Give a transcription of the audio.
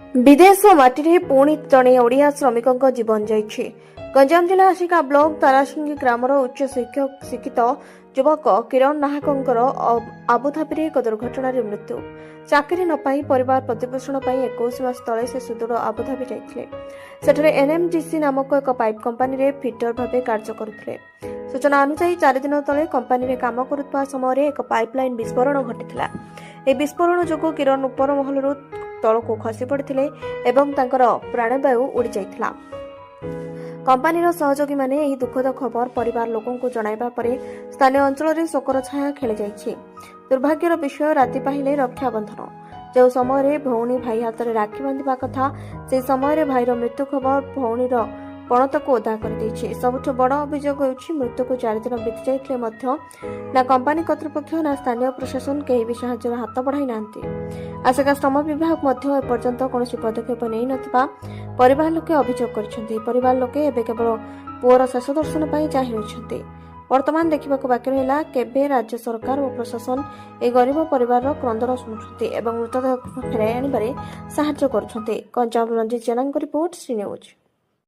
विदेश माटी पुणी जड़े ओडिया श्रमिकों जीवन जाइछि। गंजाम जिला आशिका ब्लॉक तारासिंगी ग्रामर उच्च शिक्षित युवक किरण नाहकर आबुधाबी एक दुर्घटन मृत्यु। चाकरी न पाई परिवार प्रतिपोषण 21 मास तले से सुदूर आबुधाबी जाइथिले। एनएमडीसी नामक एक पाइप कंपानी रे फिटर भाव कार्य करुथिले। सूचना अनुसार 4 दिन तले कंपानी रे काम करुवा समय एक पाइपलाइन विस्फोरण घटिथिला। ए विस्फोरण जोगु किरण उपर महलरू तलको खसी पड़ते एवं तांकर प्राणवायु उड़ी जाइथिला। कंपानीर सहयोगी माने एही दुखद खबर परिवार लोकों को जणाइबा परे स्थानीय अंचल रे शोकर छाया खेली जाइछि। दुर्भाग्यर विषय राति पाहिले रक्षाबंधन जो समय भौणी भाई हाथ में राखी बांधिबा कथा से समय भाईर मृत्यु खबर भौणीर पणतक ओदा कर सबुठ बड़ अभियोग होउछि मृत्यु को 4 दिन बीती जाइथिले मध्य ना कंपानी कर्तृपक्ष ना स्थानीय प्रशासन केही भी साहाय्यर हाथ बढ़ाई नांती। आशंका श्रम विभाग मध्य एपर्यंत कौन पदक्षेप नहीं नथिबा परिवार लोके अभियोग करिसेंती। परिवार लोके एबे केवल पुअर शेष दर्शन पाई चाहि रहिसेंती। वर्तमान देखा बाकी रहा केबे राज्य सरकार और प्रशासन ए गरीब परिवार क्रंदन शुणुंट और मृतदेह फेराई आने साहाय्य करुछंती। गंजाम रंजित जेना रिपोर्ट श्री न्यूज।